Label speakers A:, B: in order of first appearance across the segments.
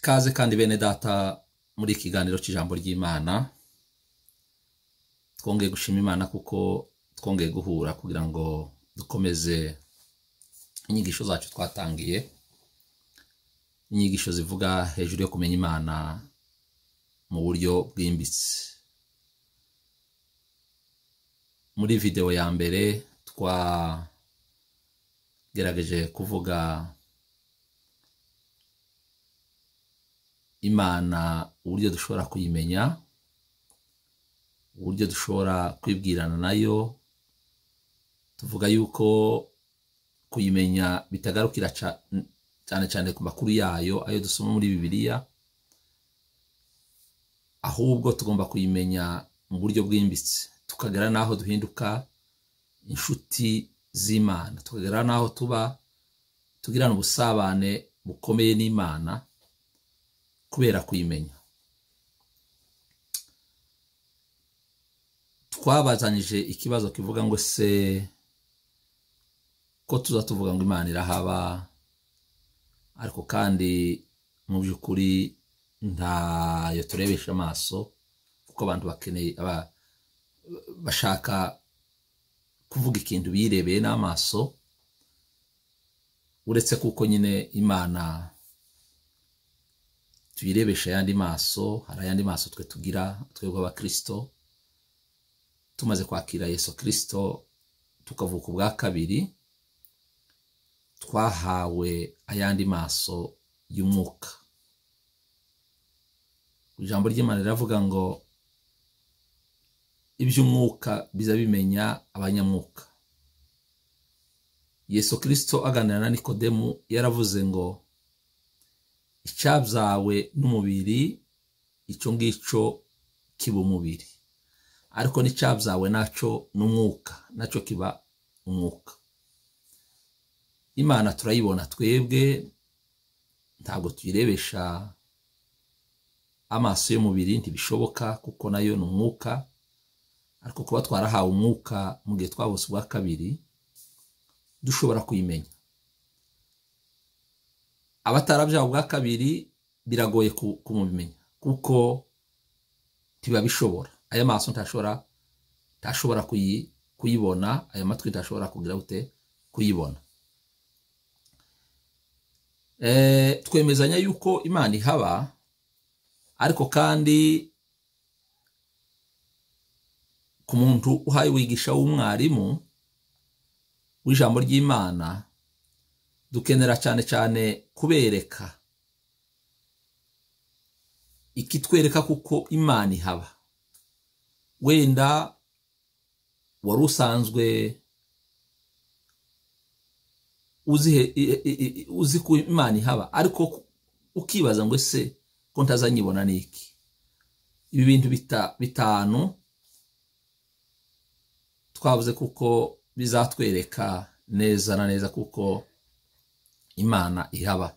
A: Ikaze kandi bene data muri ikiganiro cy'ijambo ry'Imana. Twongeye gushima Imana kuko twongeye guhura kugira ngo dukomeze inyigisho zacu twatangiye. Inyigisho zivuga hejuru yo kumenya Imana mu buryo bwimbitse. Muri video ya mbere twagerageje kuvuga Imana, uburyo dushobora kuyimenya, uburyo dushobora kwibwirana nayo. Tuvuga yuko kuyimenya bitagarukira cyane cyane ku makuru yayo ayo dusoma muri Bibiliya, ahubwo tugomba kuyimenya mu buryo bwimbitse, tukagera naho duhinduka inshuti z'Imana, tukagera naho tugirana ubusabane bukomeye n'Imana kubera kuyimenya. Twabazanije ikibazo kivuga ngo se ko tuza tuvuga ngo Imana irahaba, ariko kandi mu by'ukuri ntayo turebesha amaso, kuko abantu bakeneye bashaka kuvuga ikintu birebeye n'amaso, uretse kuko nyine Imana tuyirebesha ayandi maso. Hari ayandi maso twe tugira, twebwe abakristo tumaze kwakira Yesu Kristo tukavuka ubwa kabiri, twahawe ayandi maso y'umwuka. Ijambo ry'Imana riravuga ngo iby'umwuka biza bimenya abanyamwuka. Yesu Kristo aganira na Nikodemu yaravuze ngo icyabyawe n'umubiri icyo ngicyo kiba umubiri, ariko n'icyabyawe nacyo n'umwuka nacyo kiba umwuka. Imana turayibona twebwe, ntabwo tuyirebesha amaso y'umubiri, ntibishoboka kuko nayo ni umwuka. Ariko kuba twarahawe umwuka mu gihe twabose ubwa kabiri, dushobora kuyimenya. Abatarabyawe ubwa kabiri biragoye kumumenya kuko ntibabishobora. Aya maso ntashobora kuyibona, aya matwi ntashobora kugira gute kuyibona. Twemezanya yuko Imana ihaba, ariko kandi ku muntu uhaye wigisha w'umwarimu w'ijambo ry'Imana, dukenera cyane cyane kubereka ikitwereka kuko Imana ihaba. Wenda wari usanzwe uzi ko Imana ihaba, ariko ukibaza ngo ese ko ntazanyibona niki. Ibi bintu bitanu twavuze kuko bizatwereka neza na neza kuko Imana ihaba,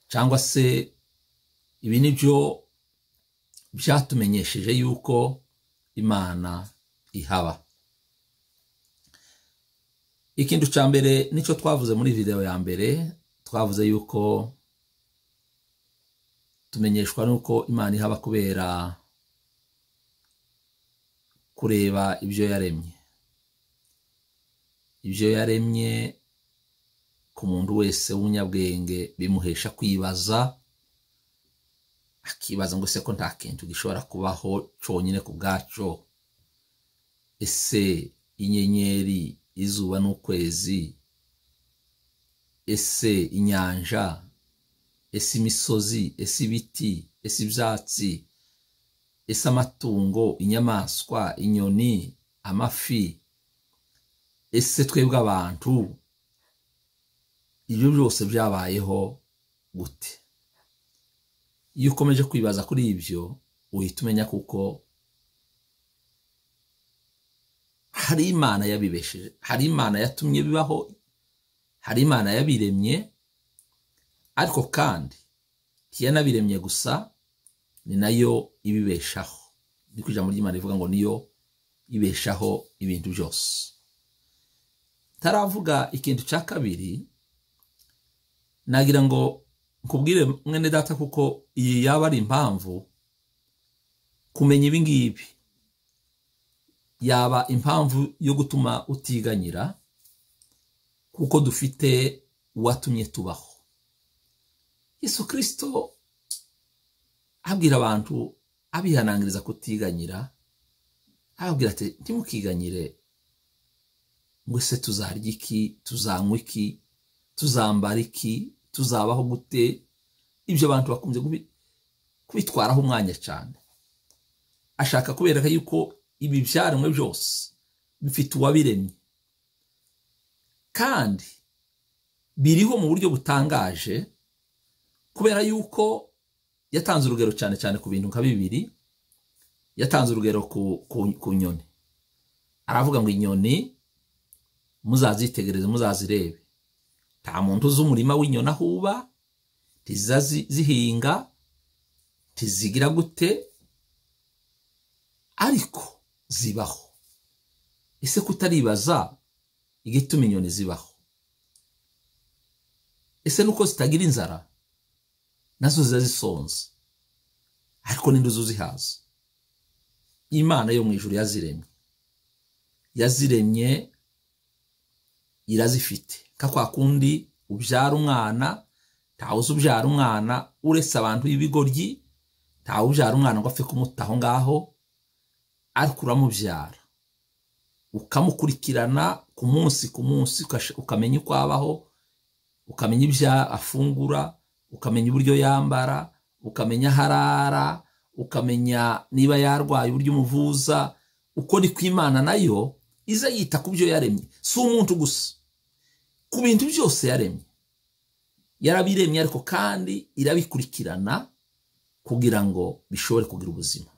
A: cyangwa se ibi nibyo byatumenyesheje yuko Imana ihaba. Ikintu cya mbere nicyo twavuze muri video ya mbere. Twavuze yuko tumenyeshwa nuko Imana ihaba kubera kureba ibyo yaremye. Ibyo yaremye ku muntu wese w'umunyabwenge bimuhesha kwibaza, akibaza ngo se ko nta kintu gishobora kubaho cyonyine ku bwaco. Ese inyenyeri, izuba n'ukwezi, ese inyanja, ese imisozi, ese ibiti, ese ibyatsi, ese amatungo, inyamaswa, inyoni, amafi, ese twebwe abantu, ibyo byose byabayeho gute? Iyo ukomeje kwibaza kuri ibyo, uhita umenya kuko hari Imana yabibesheje, hari Imana yatumye bibaho, hari Imana yabiremye. Ariko kandi ntiyanabiremye gusa, ni nayo ibibeshaho. Niko ijambo ry'Imana rivuga ngo niyo ibeshaho ibintu byose. Taravuga ikintu cya kabiri, nagira ngo nkubwire mwene data kuko iyi yaba ari impamvu kumenya ibi ngibi yaba impamvu yo gutuma utiganyira kuko dufite uwatumye tubaho. Yesu Kristo abwira abantu abihanangiriza kutiganyira, ababwira ati ntimukiganyire ngo se tuzarya iki, tuzanywa iki, tuzambara iki, tuzabaho gute. Ibyo abantu bakunze kubitwaraho umwanya cyane. Ashaka kubereka yuko ibi byaremwe byose bifite uwabiremye kandi biriho mu buryo butangaje, kubera yuko yatanze urugero cyane cyane ku bintu nka bibiri. Yatanze urugero ku nyoni. Aravuga ngo inyoni muzazitegereze, muzazirebe. Nta muntu uzi umurima w'inyoni aho uba, tiziza zihinga, tizigira gute, ariko zibaho. Ese kutaribaza igituma inyoni zibaho? Ese nuko zitagira inzara? Nazo ziza zisonze, ariko ninde uzihaza? Imana yo mu ijuru yaziremye irazifite. Kwa kundi ubyara umwana, ntawe uzi ubyara umwana uretse abantu b'ibigoryi, ntawe ubyara umwana ngo apfe kumutaho ngaho, ariko uramubyara ukamukurikirana ku munsi ukamenya uko abaho, ukamenya ibyo afungura, ukamenya uburyo yambara, ukamenya harara, ukamenya niba yarwaye uburyo umuvuza. Uko ni kw'Imana nayo iza yita ku byo yaremye. Si umuntu gusa, ku bintu byose yaremye. Yarabiremye ariko kandi irabikurikirana kugira ngo bishobore kugira ubuzima.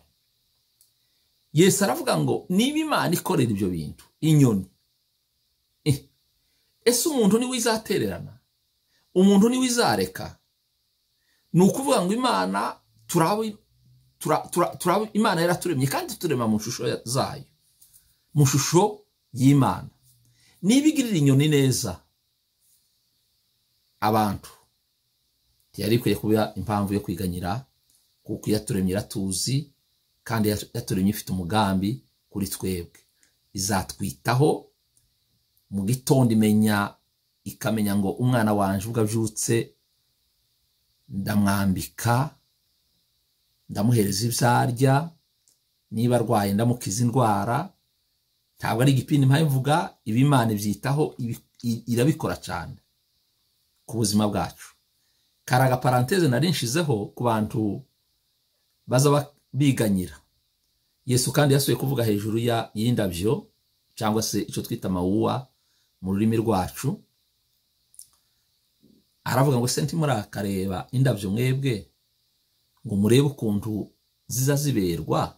A: Yesu aravuga ngo niba Imana ikorera ibyo bintu inyoni, ese umuntu ni wizatererana? Umuntu ni wizareka? Ni ukuvuga ngo Imana Imana yaraturemye kandi turema mu shusho zayo, mu shusho y'Imana. Niba igirira inyoni neza abantu, ntiyari ikwiye kuba impamvu yo kwiganyira, kuko yaturemye iratuzi kandi yaturemye ifite umugambi kuri twebwe. Izatwitaho. Mu gitondo ikamenya ngo umwana wanje ubwo abyutse ndamwambika, ndamuhereza ibyo arya, niba arwaye ndamukiza indwara. Ntabwo ari igipindi mpamvuga, ibi Imana ibyitaho, irabikora cyane ku buzima bwacu. Karaga paranteze nari nshizeho ku bantu baza biganyira. Yesu kandi yasuye kuvuga hejuru y'indabyo cyangwa se icyo twita mawuwa mu rurimi rwacu. Aravuga ngo se ntimurakareba indabyo mwebwe ngo murebe ukuntu ziza ziberwa?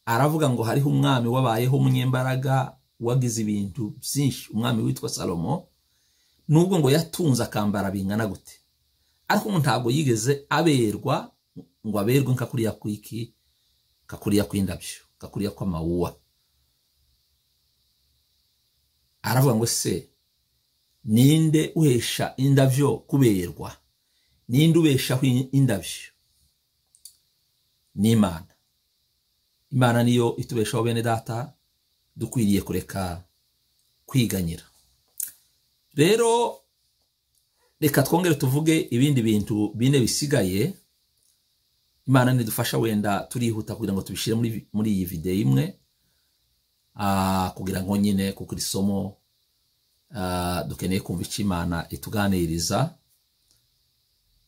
A: Aravuga ngo hariho umwami wabayeho umunyembaraga wagize ibintu byinshi, umwami witwa Salomo, nubwo ngo yatunze akambara bingana gute, ariko ntabwo yigeze aberwa ngo aberwe nka kuriya kwiki, kakuriya kw'indabyo, kakuriya kw'amawuwa. Aravuga ngo se ninde uhesha indabyo kuberwa? Ninde ubeshaho indabyo? Ni Imana. Imana niyo itubeshaho bene data, dukwiriye kureka kwiganyira. Rero reka twongere tuvuge ibindi bintu bine bisigaye. Imana nidufasha, wenda turihuta kugira ngo tubishire muri iyi video imwe, kugira ngo nyine kuko isomo dukeneye kumva icyo Imana ituganiriza.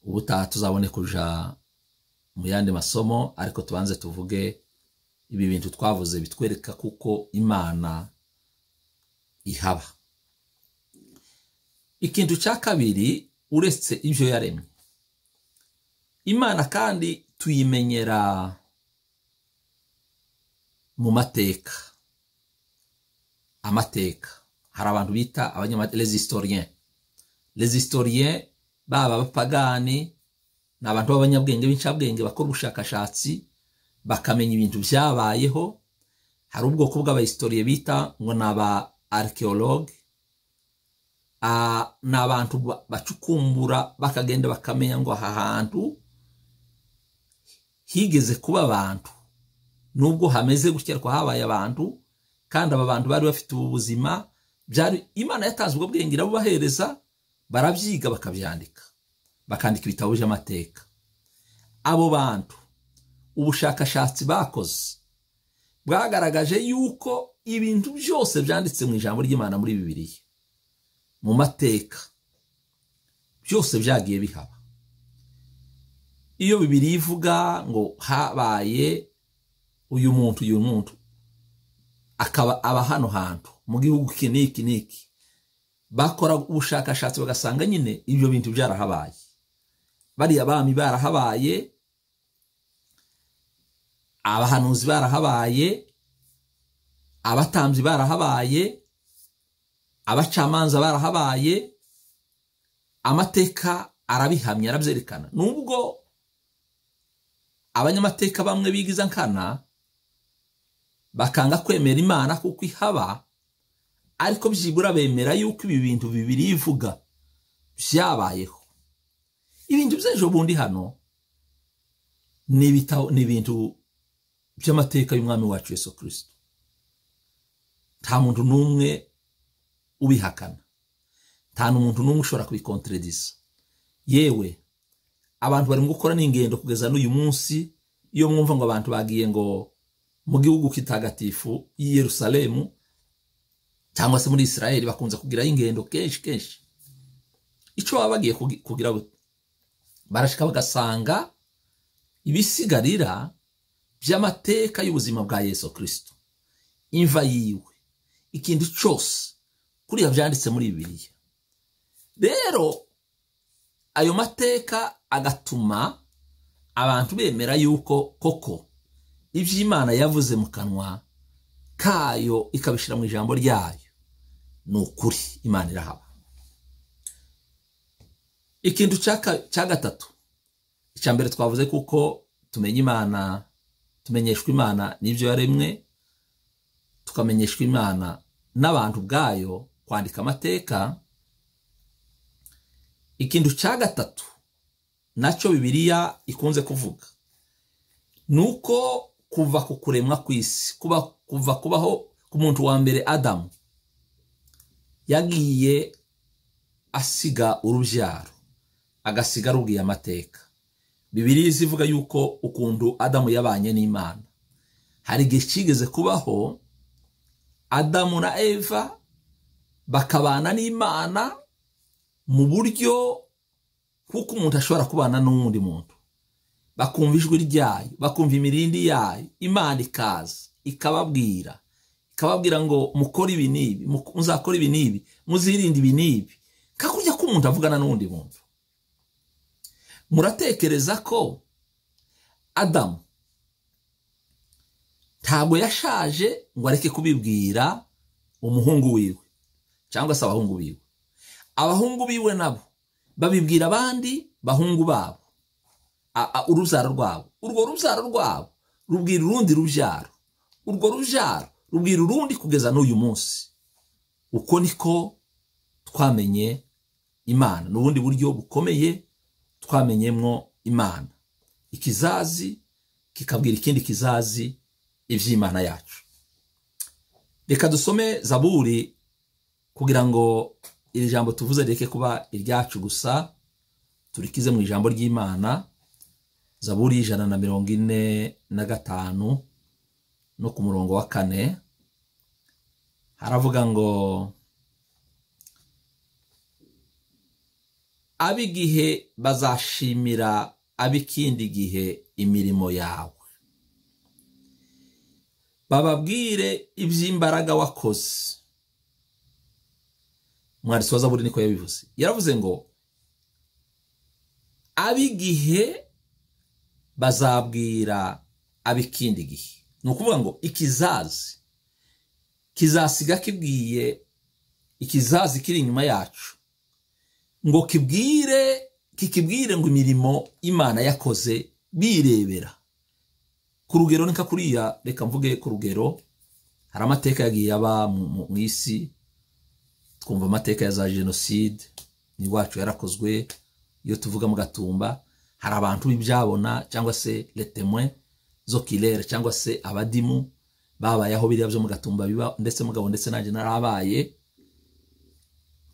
A: Ubutaha tuzabone kuja mu yandi masomo, ariko tubanze tuvuge ibi bintu twavuze bitwereka kuko Imana ihaba. Ikintu cya kabiri, uretse ibyo yaremye, Imana kandi tuyimenyera mu mateka. Amateka, hari abantu bita les historiens, baba abapagani, ni abantu b'abanyabwenge b'incabwenge bakora ubushakashatsi bakamenya ibintu byabayeho. Hari ubwoko bw'abahistoriye bita ngo ni aba archaeologue, ni abantu bacukumbura bakagenda bakamenya ngo aha hantu higeze kuba abantu, nubwo hameze gutya ariko habaye abantu, kandi aba bantu bari bafite ubuzima, byari Imana yatanze ubwo bwenge irabubahereza, barabyiga bakabyandika, bakandika ibitabo by'amateka. Abo bantu ubushakashatsi bakoze bwagaragaje yuko ibintu byose byanditse mu ijambo ry'Imana muri Bibiliya, mu mateka, byose byagiye bihaba. Iyo Bibiliya ivuga ngo habaye uyu muntu akaba aba hano hantu mu gihugu kiniki, bakora ubushakashatsi bagasanga nyine ibyo bintu byarahabaye. Bariya bami barahabaye, abahanuzi barahabaye, abatambyi barahabaye, abacamanza barahabaye, amateka arabihamya, arabyerekana. Nubwo abanyamateka bamwe bigiza nkana bakanga kwemera Imana kuko ihaba, ariko byibura bemera yuko ibi bintu bibiri ivuga byabayeho. Ibintu by'ejo bundi hano ni ibintu by'amateka y'umwami wacu Yesu Kristo. Nta muntu n'umwe ubihakana, nta n'umuntu n'umwe ushobora kubikontredisa. Yewe abantu bari gukora n'ingendo kugeza n'uyu munsi, iyo mwumva ngo abantu bagiye ngo mu gihugu kitagatifu i Yerusalemu cyangwa se muri Israeli, bakunze kugira ingendo kenshi. Ico baba bagiye kugira barashika bagasanga ibisigarira by'amateka y'ubuzima bwa Yesu Kristo, imva yiwe, ikindi cyose kuriya byanditse muri Bibiliya. Rero ayo mateka agatuma abantu bemera yuko koko iby'Imana yavuze mu kanwa kayo ikabishira mu ijambo ryayo ni ukuri, Imana irahaba. Ikintu cya gatatu, icya mbere twavuze kuko tumenya Imana, tumenyeshwa Imana n'ibyo yaremwe, tukamenyeshwa Imana n'abantu bwayo kwandika amateka. Ikintu cya gatatu nacyo Bibiliya ikunze kuvuga nuko kuva ku kuremwa kw'isi, kuva kubaho ku muntu wa mbere Adamu, yagiye asiga urubyaro, agasiga rubwiye amateka. Bibiliya ivuga yuko ukuntu Adamu yabanye n'Imana, hari igihe kigeze kubaho Adamu na Eva bakabana n'Imana mu buryo kuko umuntu ashobora kubana n'undi muntu, bakumva ijwi ryayo, bakumva imirindi yayo. Imana ikaza ikababwira ngo mukore ibi n'ibi, muzakora ibi n'ibi, muzirinde ibi n'ibi, kakurya ko umuntu avugana n'undi muntu. Muratekereza ko Adamu ntabwo yashaje ngo areke kubibwira umuhungu wiwe cyangwa se abahungu biwe? Abahungu biwe nabo babibwira abandi bahungu babo, urubyaro rwabo. Urwo rubyaro rwabo rubwira urundi rubyaro, urwo rubyaro rubwira urundi kugeza n'uyu munsi. Uko niko twamenye Imana, n'ubundi buryo bukomeye twamenyemwo Imana. Ikizazi kikabwira ikindi kizazi iby'Imana yacu. Reka dusome Zaburi kugira ngo iri jambo tuvuze reke kuba iryacu gusa, turikize mu ijambo ry'Imana. Zaburi 145 no ku murongo wa 4 haravuga ngo abigihe bazashimira abikindi gihe imirimo yawe, bababwire iby'imbaraga wakoze. Umwanditsi wa Zaburi niko yabivuze, yaravuze ngo abigihe bazabwira abikindi gihe. Ni ukuvuga ngo ikizazi kizasiga kibwiye ikizazi kiri inyuma yacu ngo kikibwire ngo imirimo Imana yakoze birebera. Ku rugero nika kuriya, reka mvuge ku rugero, hari amateka yagiye aba mu isi twumva amateka ya za jenoside ni wacu yarakozwe. Iyo tuvuga mu Gatumba hari abantu bibyabona cyangwa se les témoins oculaires cyangwa se abadimu babayeho biriya byo mu Gatumba biba, ndetse mugabo ndetse nanje narabaye.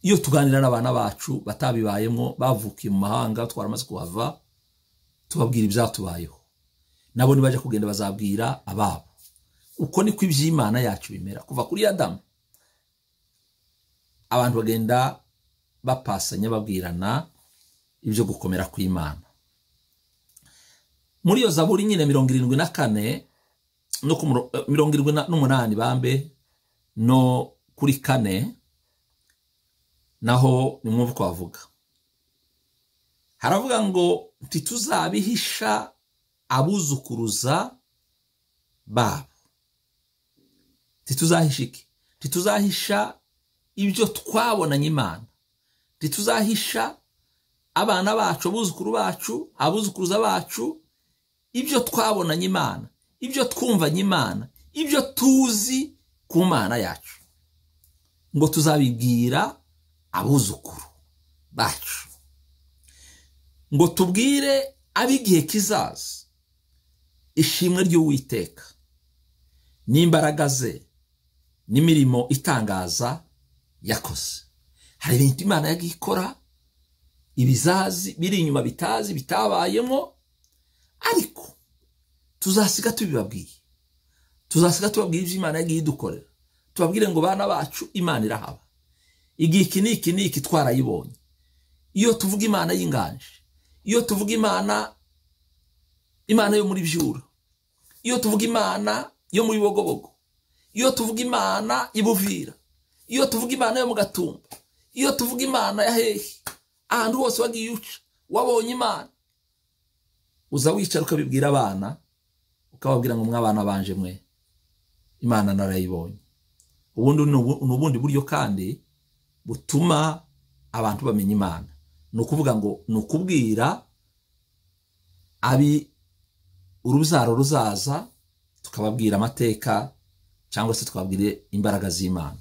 A: Iyo tuganira n'abana bacu batabibayemo bavukiye mu mahanga twaramaze kuhava, tubabwira ibyatubayeho, nabo nibaje kugenda bazabwira ababo. Uko niko iby'Imana yacu bimera kuva kuri Adamu. Abantu bagenda bapasanya babwirana ibyo gukomera kw'Imana. Muri yo Zaburi nyine 74 no ku 78 bambe no kuri 4 naho nimwumva ko bavuga. Haravuga ngo ntituzabihisha abuzukuruza babo. Tituzahishiki, tituzahisha ibyo twabonanye Imana, tituzahisha abana bacu, abuzukuru bacu, abuzukuruza bacu, ibyo twabonanye Imana, ibyo twumvanye Imana, ibyo tuzi ku Mana yacu, ngo tuzabibwira abuzukuru bacu, ngo tubwire abigihe kizaza ishimwe ry'Uwiteka n'imbaraga ze n'imirimo itangaza yakoze. Hari ibintu Imana yagiye ikora, ibizazi biri inyuma bitazi bitabayemo, ariko tuzasiga tubibabwiye, tuzasiga tubabwiye ibyo Imana yagiye idukorera, tubabwire ngo bana bacu Imana irahaba, igihe iki niki twarayibonye. Iyo tuvuga Imana y'inganje, iyo tuvuga Imana yo muri Byura, iyo tuvuga Imana yo muri Bogobogo, iyo tuvuga Imana ibuvira, iyo tuvuga Imana yo mu Gatumba, iyo tuvuga Imana ya hehe, ahantu hose wagiye uca wabonye Imana, uza wicara ukabibwira abana, ukababwira ngo mwabana banje mwe Imana narayibonye. Ubundi n'ubundi buryo kandi butuma abantu bamenya Imana, no kuvuga ngo nukubwira abi uruzaro ruzaza, tukababwira amateka cyangwa se tukababwire imbaraga z'Imana.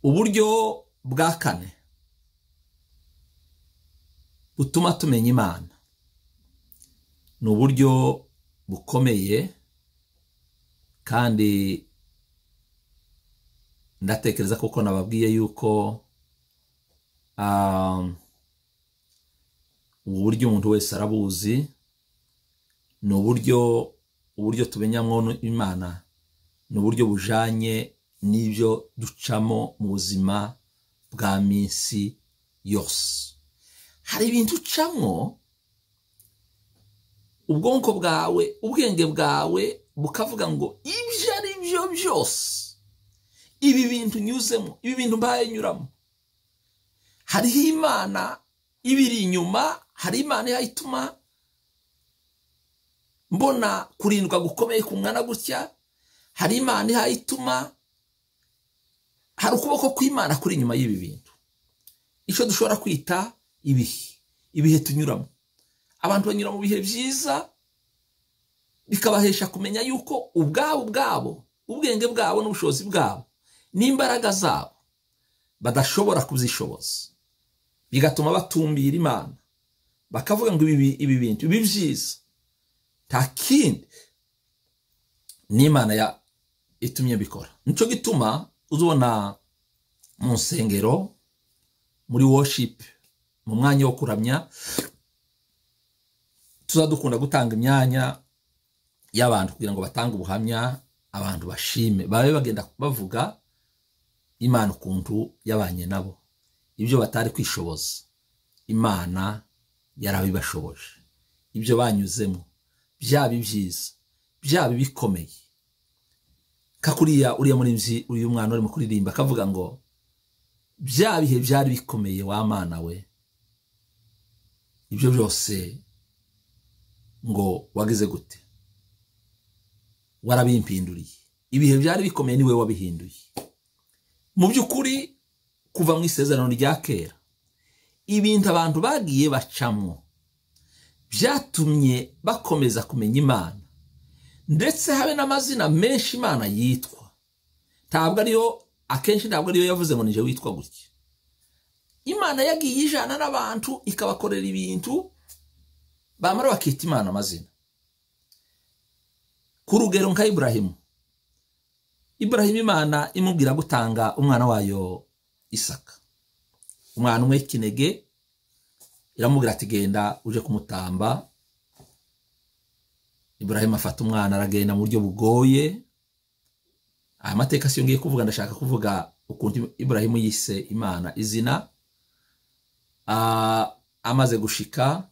A: Uburyo bwa kane butuma tumenya Imana ni uburyo bukomeye, kandi ndatekereza kuko nababwiye yuko uburyo umuntu wese arabuzi. Ni uburyo tumenyamo Imana, ni uburyo bujanye n'ibyo ducamo mu buzima bwa minsi yose. Hari ibintu ucamo ubwonko bwawe, ubwenge bwawe bukavuga ngo ibyo ari byo byose, ibi bintu nyuzemo, ibi bintu mbaye nyuramo, hariho Imana ibiri inyuma, hari Imana yayituma mbona kurindwa gukomeye kungana gutya, hari Imana yayituma, hari ukuboko kw'Imana kuri inyuma y'ibi bintu. Icyo dushobora kwita ibihe tunyuramo. Abantu banyura mu bihe byiza bikabahesha kumenya yuko ubwabo ubwenge bwabo n'ubushobozi bwabo n'imbaraga zabo badashobora kuzishoboza, bigatuma batumbira Imana, bakavuga ngo ibi bintu ibi byiza nta kindi n'Imana itumye bikora. Nico gituma uzubona mu nsengero, muri worship, mu mwanya wo kuramya, tuzadukunda gutanga imyanya y'abantu kugira ngo batange ubuhamya, abantu bashime, babe bagenda bavuga Imana ukuntu yabanye nabo, ibyo batari kwishoboza Imana yarabibashoboje, ibyo banyuzemo, byaba byiza byaba bikomeye. Kakuriya uriya muri uyu mwana uri mu kuririmba akavuga ngo bya bihe byari bikomeye wa Mana we, ibyo byose ngo wagize gute, warabimpinduriye. Ibihe byari bikomeye niwe wabihinduye. Mu by'ukuri kuva mu isezerano rya kera, ibintu abantu bagiye bacamo byatumye bakomeza kumenya Imana, ndetse habe n'amazina menshi Imana yitwa. Ntabwo ariyo akenshi ntabwo ariyo yavuze ngo nije witwa gutya. Imana yagiye ijana n'abantu ikabakorera ibintu bamara bakita Imana amazina. Ku rugero nka Ibrahimu Imana imubwira gutanga umwana wayo Isaka, umwana umwe kinege, iramubwira ati genda uje kumutamba. Ibrahimu afata umwana aragenda mu buryo bugoye. Aya mateka si yongeye kuvuga, ndashaka kuvuga ukuntu Ibrahimu yise Imana izina. Amaze gushika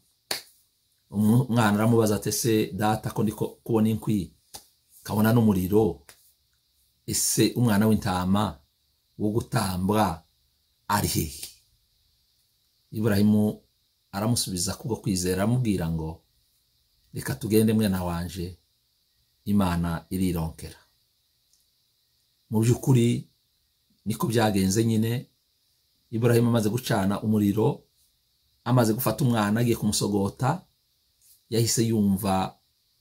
A: umwana aramubaza ati se data ko ndiko kubona inkwi kabona n'umuriro, ese umwana w'intama wo gutambwa ari hehe? Ibrahimu aramusubiza kubwo kwizera, aramubwira ngo reka tugende mwana wanje, Imana irironkera. Mu by'ukuri niko byagenze nyine. Ibrahimu amaze gucana umuriro, amaze gufata umwana agiye kumusogota, yahise yumva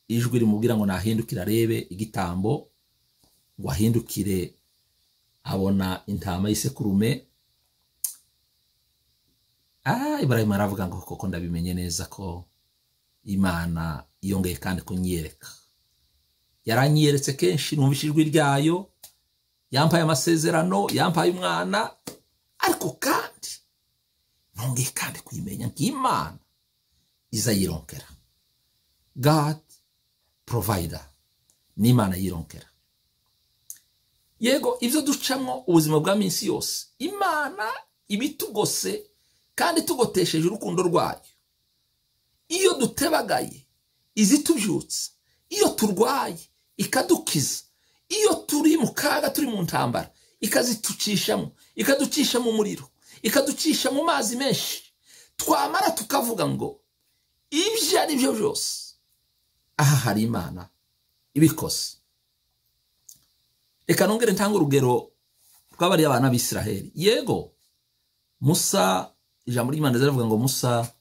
A: ijwi rimubwira ngo nahindukira arebe igitambo, ngo ahindukire abona intama y'isekurume. Ibrahimu aravuga ngo koko ndabimenye neza ko Imana yongeye kandi kunyereka. Yaranyeretse kenshi, numvise ijwi ryayo, yampaye amasezerano, yampaye umwana, ariko kandi nongeye kandi kuyimenya nk'Imana iza yironkera. God provider, ni Imana yironkera. Yego ivyo ducamwo ubuzima bwa minsi yose, Imana ibitugose kandi tugotesheje urukundo rwayo. Iyo dutebagaye izitubyutsa, iyo turwaye ikadukiza, iyo turi mu kaga, turi mu ntambara ikazitucishamo, ikaducisha mu muriro, ikaducisha mu mazi menshi, twamara tukavuga ngo ibyo ari byo byose aha hari Imana ibikoze. Reka nongere ntanga urugero rw'abari abana b'Isiraheli. Yego Musa, ijambo ry'Imana riravuga ngo Musa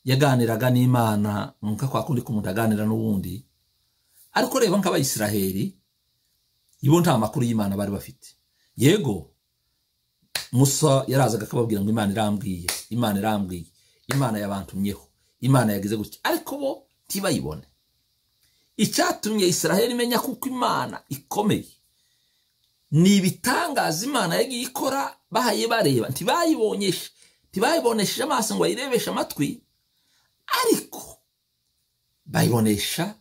A: yaganiraga n'Imana nka kwa kundi kumuntu aganira n'uwundi, ariko reba nk'Abayisiraheli ibo nta makuru y'Imana bari bafite. Yego Musa yarazaga akababwira ngo Imana irambwiye, Imana irambwiye, Imana yabantumyeho, Imana yagize gutya, ariko bo ntibayibone. Icyatumye Isiraheli imenya kuko Imana ikomeye ni ibitangaza Imana yagiye ikora, bahaye bareba, ntibayibonesheje amaso ngo ayirebeshe amatwi, ariko bayibonesha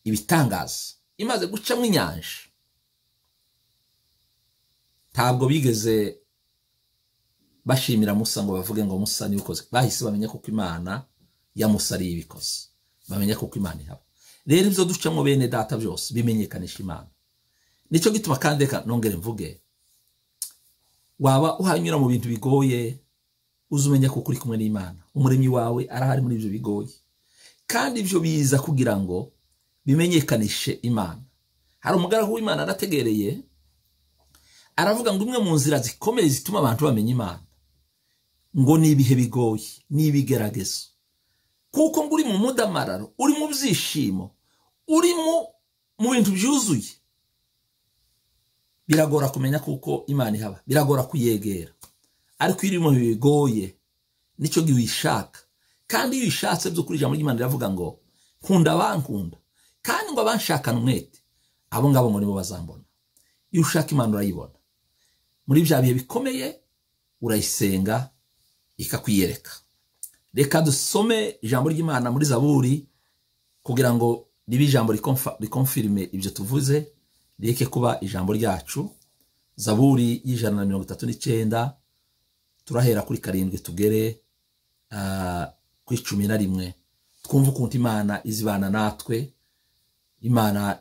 A: ibitangaza. Imaze gucamwo inyanja, ntabwo bigeze bashimira Musa ngo bavuge ngo Musa ni ukoze, bahise bamenya kuko Imana ya Musa ari ibikoze, bamenya kuko Imana ihaba. Rero ibyo ducamwo bene data byose bimenyekanisha Imana. Nico gituma kandi reka nongere mvuge, waba uhanyura mu bintu bigoye, uzumenya kuko uri kumwe n'Imana, umuremyi wawe arahari muri ibyo bigoye, kandi ibyo biza kugira ngo bimenyekanishe Imana. Hari umugaragu w'Imana arategereye, aravuga ngo imwe mu nzira zikomeye zituma abantu bamenya Imana ngo ni ibihe bigoye, ni ibigeragezo. Kuko ngo uri mu mudamararo, uri mu byishimo, uri mu bintu byuzuye, biragora kumenya kuko Imana ihaba, biragora kuyegera. Ariko iri mu bigoye nico giwishaka, kandi iyo ishatse byo kuri ijambo ry'Imana riravuga ngo nkunda bankunda, kandi ngo abanshakana umwete, abo ngabo ngo nibo bazambona. Iyo ushaka Imana urayibona. Muri bya bihe bikomeye urayisenga ikakwiyereka. Reka dusome ijambo ry'Imana muri Zaburi kugira ngo ribe ijambo rikonfirme ibyo tuvuze, reke kuba ijambo ryacu. Zaburi y'ijana na 39, turahera kuri 7 tugere ku 11. Twumva ukuntu Imana izibana natwe. Imana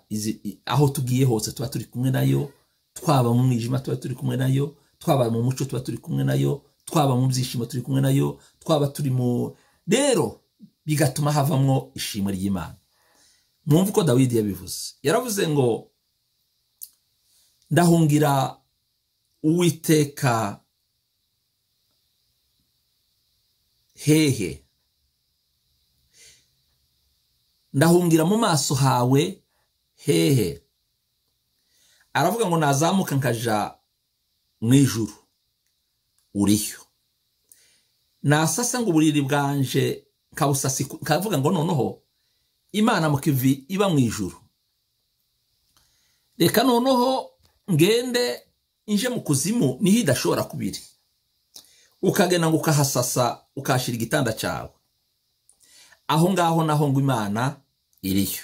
A: aho tugiye hose tuba turi kumwe nayo, twaba mu mwijima tuba turi kumwe nayo, twaba mu muco tuba turi kumwe nayo, twaba mu byishimo turi kumwe nayo, twaba turi mu, rero bigatuma havamwo ishimwe ry'Imana. Mwumva uko Dawidi yabivuze, yaravuze ngo ndahungira Uwiteka hehe, ndahungira mu maso hawe hehe, aravuga ngo nazamuka nkaja mu ijuru uriyo, nasasa ngo uburiri bwanje kabusasi, kavuga ngo noneho Imana mu kivi iba mu ijuru, reka noneho ngende inje mu kuzimu niho idashobora kubiri, ukagenda ngo ukahasasa ukashira igitanda cyawe, aho ngaho naho ngo Imana iriyo.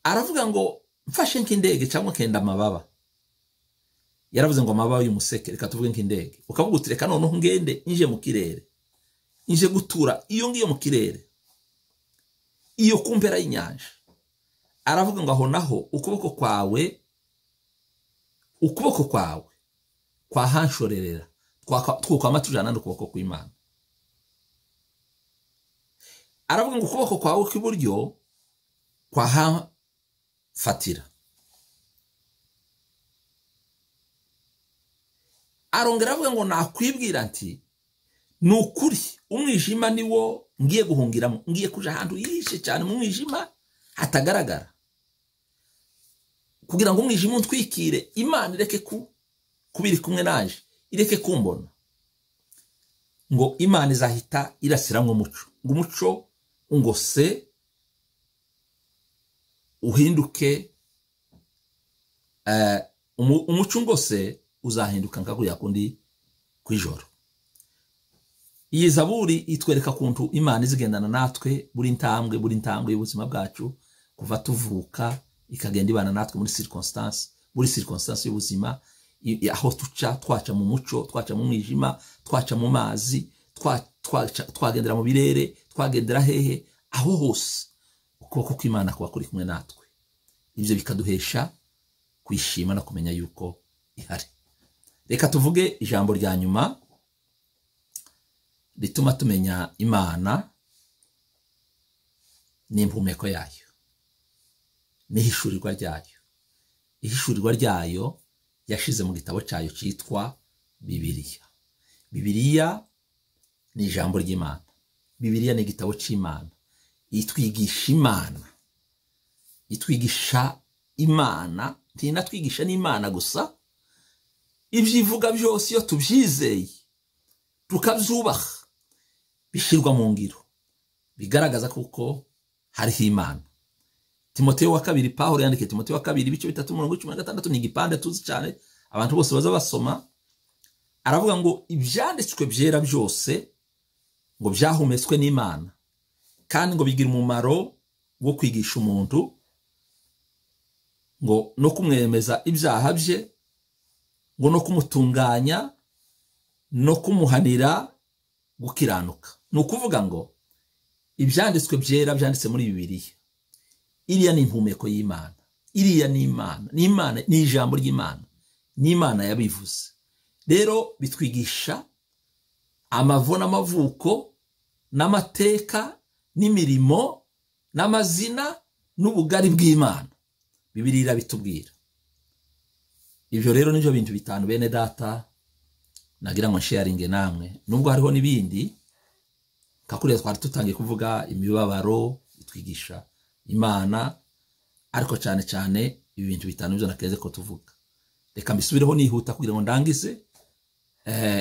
A: Aravuga ngo mfashe nk'indege cyangwa kenda amababa, yaravuze ngo amababa y'umuseke, reka tuvuge nk'indege, ukavuga uti reka noneho ngende inje mu kirere, inje gutura iyo ngiyo mu kirere, iyo kumpera y'inyanja. Aravuga ngo aho naho ukuboko kwawe kwahanshorerera, twukwama tujana n'ukuboko kw'Imana. Aravuga ngo ukuboko kwawe kw'iburyo kwahafatira. Arongera avuga ngo nakwibwira nti nukuri umwijima niwo ngiye guhungiramo, ngiye kuja ahantu yihishe cyane mu mwijima hatagaragara, kugira ngo umwijima untwikire, Imana ireke kubiri kumwe nanje, ireke kumbona. Ngo Imana izahita irasiramwo umuco, ngo umuco ungose uhinduke, umuco ungose uzahinduka nkaguya kundi kwijoro. Iyi zaburi itwereka kuntu Imana izigendana natwe buri ntambwe y'ubuzima bwacu, kuva tuvuka ikagenda ibana natwe muri circonstance y'ubuzima, aho twaca mu muco, twaca mu mwijima, twaca mu mazi, twagendera mu birere, twagendera hehe, aho hose ukuboko kw'Imana kuba kuri kumwe natwe. Ibyo bikaduhesha kwishima no kumenya yuko ihari. Reka tuvuge ijambo rya nyuma rituma tumenya Imana n'impumeko yayo, n'ihishurirwa ryayo. Ihishurirwa ryayo yashize mu gitabo cyayo cyitwa Bibiliya. Bibiliya ni ijambo ry'Imana. Bibiliya ni igitabo cy'Imana. Itwigisha Imana, itwigisha Imana, ntinatwigisha n'Imana gusa. Ibyo ivuga byose iyo tubyizeye tukabyubaha, bishyirwa mu ngiro, bigaragaza kuko hariho Imana. Timoteyo wa kabiri, Pawulo yandikiye Timoteyo wa kabiri ibice 3:16, ni igipande tuzi cyane abantu bose baza basoma. Aravuga ngo ibyanditswe byera byose ngo byahumetswe n'Imana, kandi ngo bigira umumaro wo kwigisha umuntu, ngo no kumwemeza ibyaha bye, ngo no kumutunganya, no kumuhanira gukiranuka. Ni ukuvuga ngo ibyanditswe byera byanditse muri Bibiliya, iriya ni impumeko y'Imana, iriya ni Imana, ni ijambo ry'Imana, ni Imana yabivuze. Rero bitwigisha amavo n'amavuko n'amateka n'imirimo n'amazina n'ubugari bw'Imana. Bibiliya bitubwira ibyo. Rero nibyo bintu bitanu bene data nagira ngo sharinge namwe, nubwo hariho nibindi kakuriya twari tutangiye kuvuga imibabaro itwigisha Imana, ariko cyane cyane ibi bintu bitanu byo nakeze ko tuvuga. Reka mbisubireho nihuta kugira ngo ndangize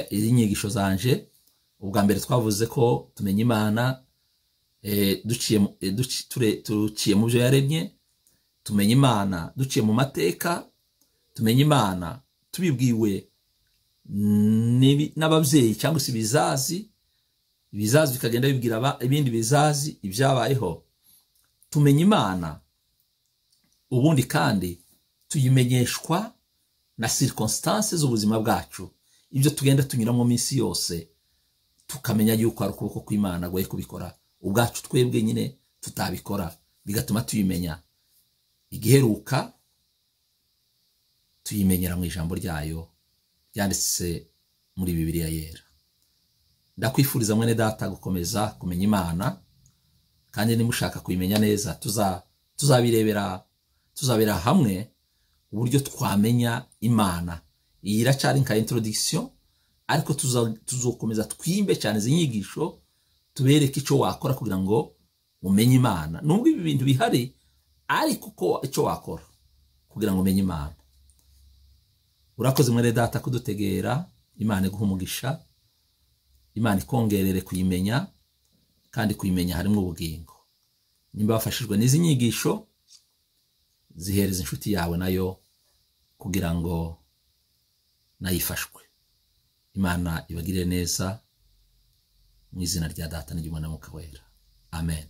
A: izi nyigisho zanje. Ubwa mbere twavuze ko tumenya Imana duciye mu byo yaremye, tumenya Imana duciye mu mateka, tumenya Imana tubibwiwe n'ababyeyi cyangwa se ibizazi bikagenda bibwira ibindi bizazi ibyabayeho. Tumenya Imana ubundi kandi tuyimenyeshwa na circonstances z'ubuzima bwacu, ibyo tugenda tunyuramo minsi yose, tukamenya yuko ari ukuboko kw'Imana gwe kubikora, ubwacu twebwe nyine tutabikora, bigatuma tuyimenya. Igiheruka tuyimenyera mu ijambo ryayo ryanditse muri Bibiliya yera. Ndakwifuriza mwene data gukomeza kumenya Imana, kandi nimushaka kuyimenya neza tuzabira hamwe uburyo twamenya Imana. Iyi iracyari nka introduction, ariko tuzokomeza twimbe cyane izi nyigisho, tubereke icyo wakora kugira ngo umenye Imana. Nubwo ibi bintu bihari, ariko uko icyo wakora kugira ngo umenye Imana. Urakoze mwene data kudutegera. Imana iguha umugisha, Imana ikongerere kuyimenya, kandi kuyimenya harimo ubugingo. Nimba wafashijwe n'izi nyigisho, zihereza inshuti yawe nayo kugira ngo nayifashwe. Imana ibagirire neza mu izina rya Data n'Umwana n'Umwuka Wera. Amen.